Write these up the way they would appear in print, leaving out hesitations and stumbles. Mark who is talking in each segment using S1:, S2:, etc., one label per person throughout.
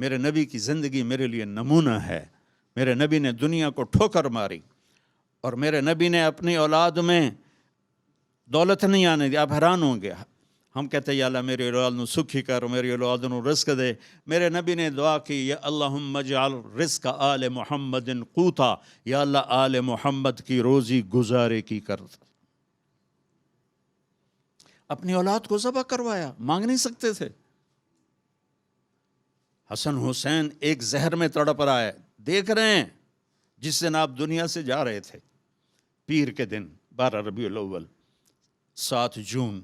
S1: میرے نبی کی زندگی میرے لیے نمونہ ہے. میرے نبی نے دنیا کو ٹھوکر ماری اور میرے نبی نے اپنی اولاد میں دولت نہیں آنے دی. آپ حیران ہوں گے. ہم کہتے ہیں یا اللہ میری اولاد نو سکھی کر، میری اولاد نو رزق دے. میرے نبی نے دعا کی یا اللہم اجعل رزق آل محمد قوتا، یا اللہ آل محمد کی روزی گزارے کی کر. اپنی اولاد کو ذبح کروایا، مانگ نہیں سکتے تھے. حسن حسین ایک زہر میں تڑپ رہا ہے، دیکھ رہے ہیں جس دن آپ دنیا سے جا رہے تھے، پیر کے دن 12 ربیع الاول 7 جون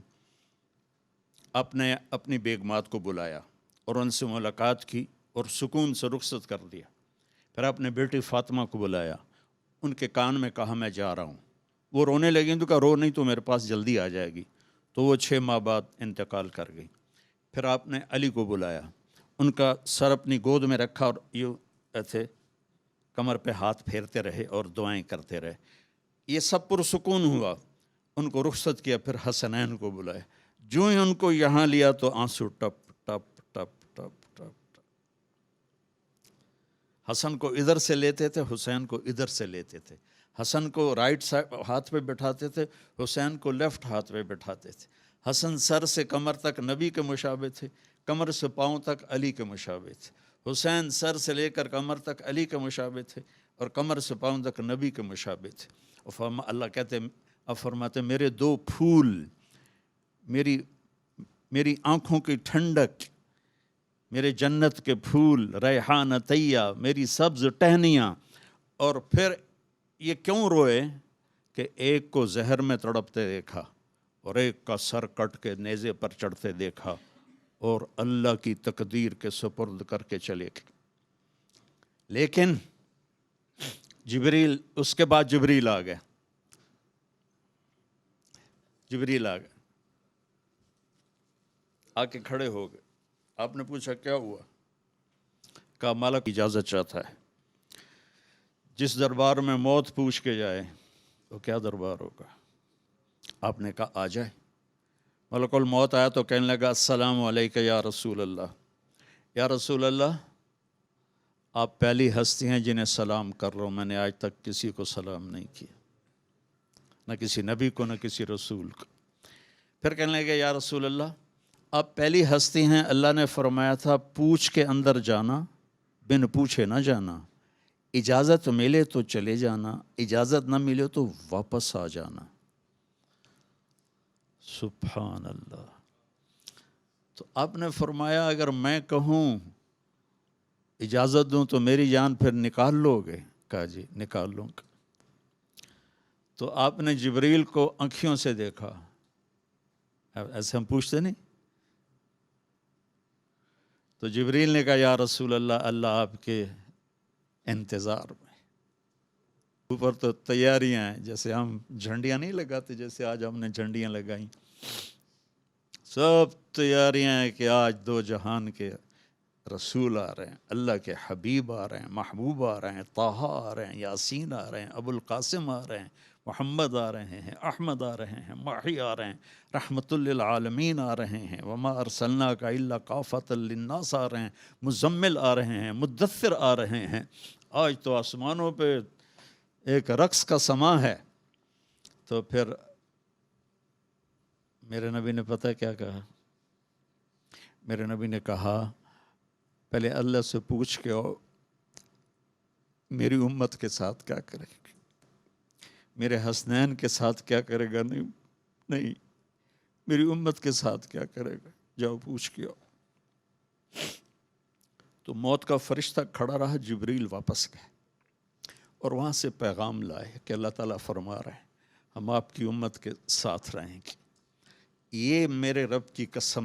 S1: اپنی بیگمات کو بلایا اور ان سے ملاقات کی اور سکون سے رخصت کر دیا. پھر اپنے بیٹی فاطمہ کو بلایا، ان کے کان میں کہا میں جا رہا ہوں. وہ رونے لگیں تو کہا رو نہیں تو میرے پاس جلدی آ جائے گی. تو وہ 6 ماہ بعد انتقال کر گئی. پھر آپ نے علی کو بلایا، ان کا سر اپنی گود میں رکھا اور یوں ایسے کمر پہ ہاتھ پھیرتے رہے اور دعائیں کرتے رہے. یہ سب پرسکون ہوا. ان کو رخصت کیا. پھر حسنین کو بلایا. جو ہی ان کو یہاں لیا تو آنسو ٹپ ٹپ ٹپ ٹپ ٹپ. حسن کو ادھر سے لیتے تھے، حسین کو ادھر سے لیتے تھے. حسن کو رائٹ سائڈ ہاتھ پہ بٹھاتے تھے، حسین کو لیفٹ ہاتھ پہ بٹھاتے تھے. حسن سر سے کمر تک نبی کے مشابہ تھے، کمر سے پاؤں تک علی کے مشابہ تھے. حسین سر سے لے کر کمر تک علی کے مشابہ تھے اور کمر سے پاؤں تک نبی کے مشابہ تھے. اور اللہ کہتے اب فرماتے میرے 2 پھول، میری آنکھوں کی ٹھنڈک، میرے جنت کے پھول ریحان طیہ، میری سبز ٹہنیاں. اور پھر یہ کیوں روئے کہ ایک کو زہر میں تڑپتے دیکھا اور ایک کا سر کٹ کے نیزے پر چڑھتے دیکھا اور اللہ کی تقدیر کے سپرد کر کے چلے گئے. لیکن جبریل، اس کے بعد جبریل آ گئے. جبریل آ گئے، آ کے کھڑے ہو گئے. آپ نے پوچھا کیا ہوا؟ کہا مالک اجازت چاہتا ہے. جس دربار میں موت پوچھ کے جائے وہ کیا دربار ہوگا؟ آپ نے کہا آ جائے. ملک الموت آیا تو کہنے لگا السلام علیکہ یا رسول اللہ. یا رسول اللہ، آپ پہلی ہستی ہیں جنہیں سلام کر رہا ہوں. میں نے آج تک کسی کو سلام نہیں کیا، نہ کسی نبی کو نہ کسی رسول کو. پھر کہنے لگا یا رسول اللہ، آپ پہلی ہستی ہیں، اللہ نے فرمایا تھا پوچھ کے اندر جانا، بن پوچھے نہ جانا. اجازت ملے تو چلے جانا، اجازت نہ ملے تو واپس آ جانا. سبحان اللہ. تو آپ نے فرمایا اگر میں کہوں اجازت دوں تو میری جان پھر نکال لو گے؟ کہا جی نکال لوں گا. تو آپ نے جبریل کو آنکھیوں سے دیکھا. ایسے ہم پوچھتے نہیں. تو جبریل نے کہا یا رسول اللہ، اللہ آپ کے انتظار میں. اوپر تو تیاریاں ہیں، جیسے ہم جھنڈیاں نہیں لگاتے، جیسے آج ہم نے جھنڈیاں لگائیں. سب تیاریاں ہیں کہ آج 2 جہان کے رسول آ رہے ہیں، اللہ کے حبیب آ رہے ہیں، محبوب آ رہے ہیں، طٰہٰ آ رہے ہیں، یاسین آ رہے ہیں، ابو القاسم آ رہے ہیں، محمد آ رہے ہیں، احمد آ رہے ہیں، ماہی آ رہے ہیں، رحمت للعالمین آ رہے ہیں، وما ارسلناک الا کافۃ للناس آ رہے ہیں، مزمل آ رہے ہیں، مدثر آ رہے ہیں. آج تو آسمانوں پہ ایک رقص کا سماں ہے. تو پھر میرے نبی نے پتہ کیا کہا؟ میرے نبی نے کہا پہلے اللہ سے پوچھ کے آؤ میری امت کے ساتھ کیا کرے گا، میرے حسنین کے ساتھ کیا کرے گا. نہیں میری امت کے ساتھ کیا کرے گا، جاؤ پوچھ کے آؤ. تو موت کا فرشتہ کھڑا رہا. جبریل واپس گئے اور وہاں سے پیغام لائے کہ اللہ تعالیٰ فرما رہے ہیں ہم آپ کی امت کے ساتھ رہیں گے. یہ میرے رب کی قسم،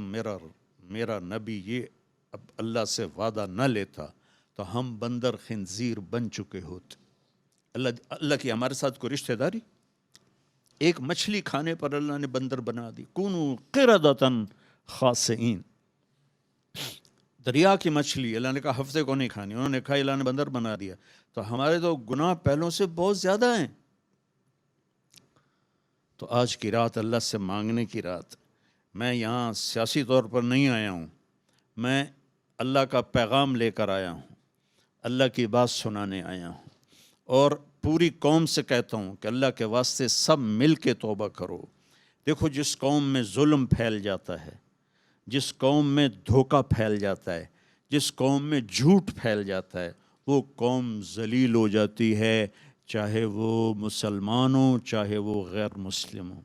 S1: میرا نبی یہ اب اللہ سے وعدہ نہ لیتا تو ہم بندر خنزیر بن چکے ہوتے. اللہ کی ہمارے ساتھ کوئی رشتہ داری؟ ایک مچھلی کھانے پر اللہ نے بندر بنا دی. کونوا قردۃ خاسئین. دریا کی مچھلی اللہ نے کہا ہفتے کو نہیں کھانی، انہوں نے کھا، اللہ نے بندر بنا دیا. تو ہمارے تو گناہ پہلوں سے بہت زیادہ ہیں. تو آج کی رات اللہ سے مانگنے کی رات. میں یہاں سیاسی طور پر نہیں آیا ہوں، میں اللہ کا پیغام لے کر آیا ہوں، اللہ کی بات سنانے آیا ہوں، اور پوری قوم سے کہتا ہوں کہ اللہ کے واسطے سب مل کے توبہ کرو۔ دیکھو، جس قوم میں ظلم پھیل جاتا ہے، جس قوم میں دھوکہ پھیل جاتا ہے، جس قوم میں جھوٹ پھیل جاتا ہے، وہ قوم ذلیل ہو جاتی ہے، چاہے وہ مسلمان ہو چاہے وہ غیر مسلم ہو۔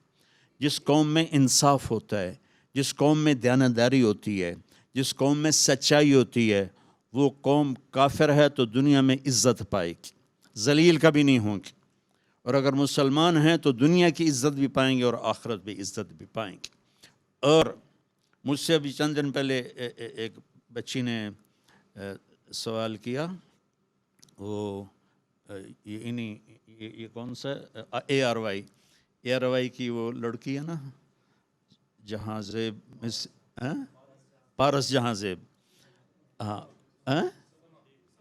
S1: جس قوم میں انصاف ہوتا ہے، جس قوم میں دیانتداری ہوتی ہے، جس قوم میں سچائی ہوتی ہے، وہ قوم کافر ہے تو دنیا میں عزت پائے گی، ذلیل کبھی نہیں ہوں گی، اور اگر مسلمان ہیں تو دنیا کی عزت بھی پائیں گے اور آخرت بھی عزت بھی پائیں گے۔ اور مجھ سے ابھی چند دن پہلے ایک بچی نے سوال کیا، وہ یہ کون سا اے آر وائی کی وہ لڑکی ہے نا، جہاں زیب پارس جہاں زیب، ہاں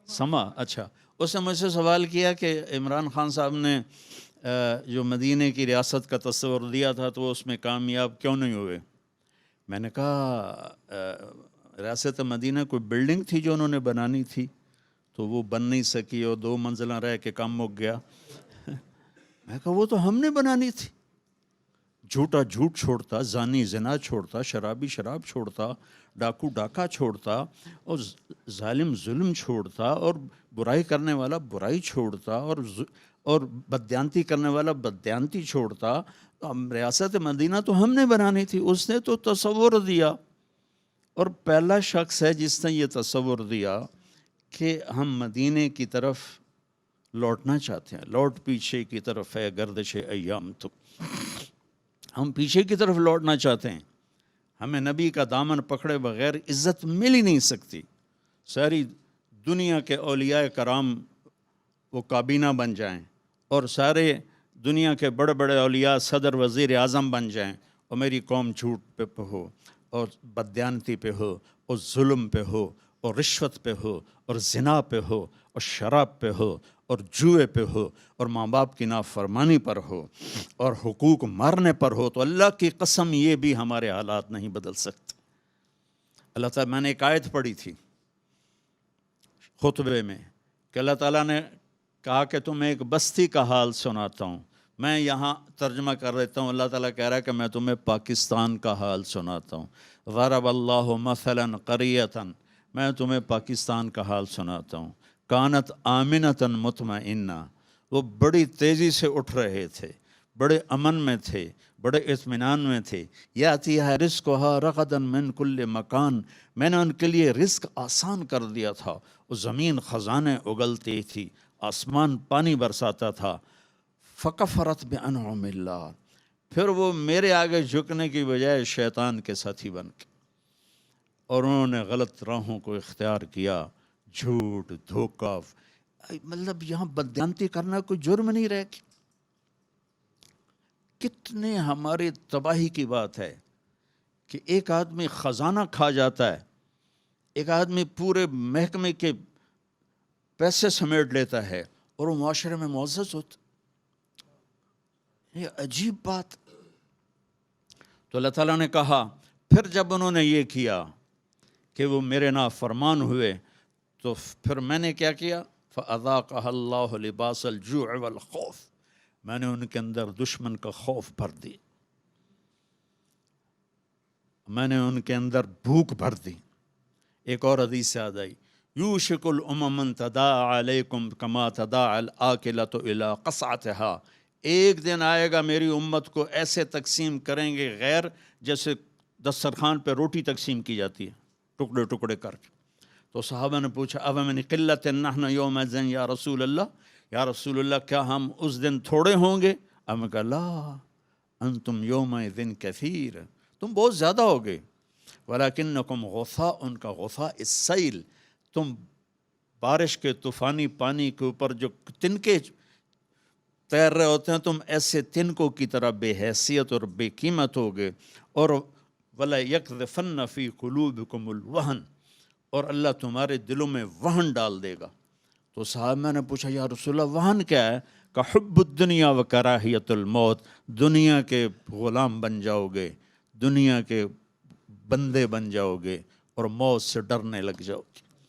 S1: سما، اچھا، اس نے مجھ سے سوال کیا کہ عمران خان صاحب نے جو مدینہ کی ریاست کا تصور دیا تھا تو وہ اس میں کامیاب کیوں نہیں ہوئے؟ میں نے کہا ریاست مدینہ کوئی بلڈنگ تھی جو انہوں نے بنانی تھی تو وہ بن نہیں سکی اور 2 منزلہ رہ کے کام مک گیا۔ میں کہا وہ تو ہم نے بنانی تھی۔ جھوٹا جھوٹ چھوڑتا، زانی زنا چھوڑتا، شرابی شراب چھوڑتا، ڈاکو ڈاکہ چھوڑتا، اور ظالم ظلم چھوڑتا، اور برائی کرنے والا برائی چھوڑتا، اور بددیانتی کرنے والا بددیانتی چھوڑتا۔ ریاست مدینہ تو ہم نے بنانی تھی، اس نے تو تصور دیا، اور پہلا شخص ہے جس نے یہ تصور دیا کہ ہم مدینے کی طرف لوٹنا چاہتے ہیں۔ لوٹ پیچھے کی طرف ہے گردش ایام، تو ہم پیچھے کی طرف لوٹنا چاہتے ہیں۔ ہمیں نبی کا دامن پکڑے بغیر عزت مل ہی نہیں سکتی۔ ساری دنیا کے اولیاء کرام وہ کابینہ بن جائیں، اور سارے دنیا کے بڑے بڑے اولیاء صدر وزیر اعظم بن جائیں، اور میری قوم جھوٹ پہ ہو، اور بددیانتی پہ ہو، اور ظلم پہ ہو، اور رشوت پہ ہو، اور زنا پہ ہو، اور شراب پہ ہو، اور جوئے پہ ہو، اور ماں باپ کی نافرمانی پر ہو، اور حقوق مارنے پر ہو، تو اللہ کی قسم یہ بھی ہمارے حالات نہیں بدل سکتے۔ اللہ تعالیٰ، میں نے ایک آیت پڑھی تھی خطبے میں کہ اللہ تعالیٰ نے کہا کہ تمہیں ایک بستی کا حال سناتا ہوں۔ میں یہاں ترجمہ کر دیتا ہوں، اللہ تعالیٰ کہہ رہا ہے کہ میں تمہیں پاکستان کا حال سناتا ہوں۔ ضرب اللہ مثلا قریۃ، میں تمہیں پاکستان کا حال سناتا ہوں۔ کانت آمنۃ مطمئنہ، وہ بڑی تیزی سے اٹھ رہے تھے، بڑے امن میں تھے، بڑے اطمینان میں تھے۔ یاتیھا رزقھا رغدا من کل مکان، میں نے ان کے لیے رزق آسان کر دیا تھا، وہ زمین خزانے اگلتی تھی، آسمان پانی برساتا تھا۔ فکفرت بانعم اللہ، پھر وہ میرے آگے جھکنے کی بجائے شیطان کے ساتھی بن کے، اور انہوں نے غلط راہوں کو اختیار کیا، جھوٹ دھوکہ، مطلب یہاں بددیانتی کرنا کوئی جرم نہیں رہ گیا۔ کتنے ہماری تباہی کی بات ہے کہ ایک آدمی خزانہ کھا جاتا ہے، ایک آدمی پورے محکمے کے پیسے سمیٹ لیتا ہے، اور وہ معاشرے میں معزز ہوتا۔ یہ عجیب بات۔ تو اللہ تعالیٰ نے کہا پھر جب انہوں نے یہ کیا کہ وہ میرے نافرمان ہوئے، تو پھر میں نے کیا کیا؟ فَأَذَاقَهَا اللَّهُ لِبَاسَ الْجُوعِ وَالْخَوْفِ، میں نے ان کے اندر دشمن کا خوف بھر دی، میں نے ان کے اندر بھوک بھر دی۔ ایک اور حدیث سے یاد آئی، یوشک الامم ان تداعی علیکم کما تداعی الاکلۃ الی قصعتها، ایک دن آئے گا میری امت کو ایسے تقسیم کریں گے غیر جیسے دسترخوان پہ روٹی تقسیم کی جاتی ہے، ٹکڑے ٹکڑے کر کے۔ تو صحابہ نے پوچھا افمن قلۃ نحن یومئذ یا رسول اللہ، یا رسول اللہ کیا ہم اس دن تھوڑے ہوں گے؟ ہم نے کہا لا انتم یومئذ کثیر، تم بہت زیادہ ہوگے، ولیکنکم غثاء، ان کا غثاء السیل، تم بارش کے طوفانی پانی کے اوپر جو تنکے تیر رہے ہوتے ہیں، تم ایسے تنکوں کی طرح بے حیثیت اور بے قیمت ہوگے۔ اور وَلَيَقْذِفَنَّ فِي قُلُوبِكُمُ الْوَهْنَ، اور اللہ تمہارے دلوں میں وہن ڈال دے گا۔ تو صحابہ نے پوچھا یا رسول اللہ وہن کیا ہے؟ کہ حب الدنیا و کراہیت الموت، دنیا کے غلام بن جاؤ گے، دنیا کے بندے بن جاؤ گے، اور موت سے ڈرنے لگ جاؤ گی۔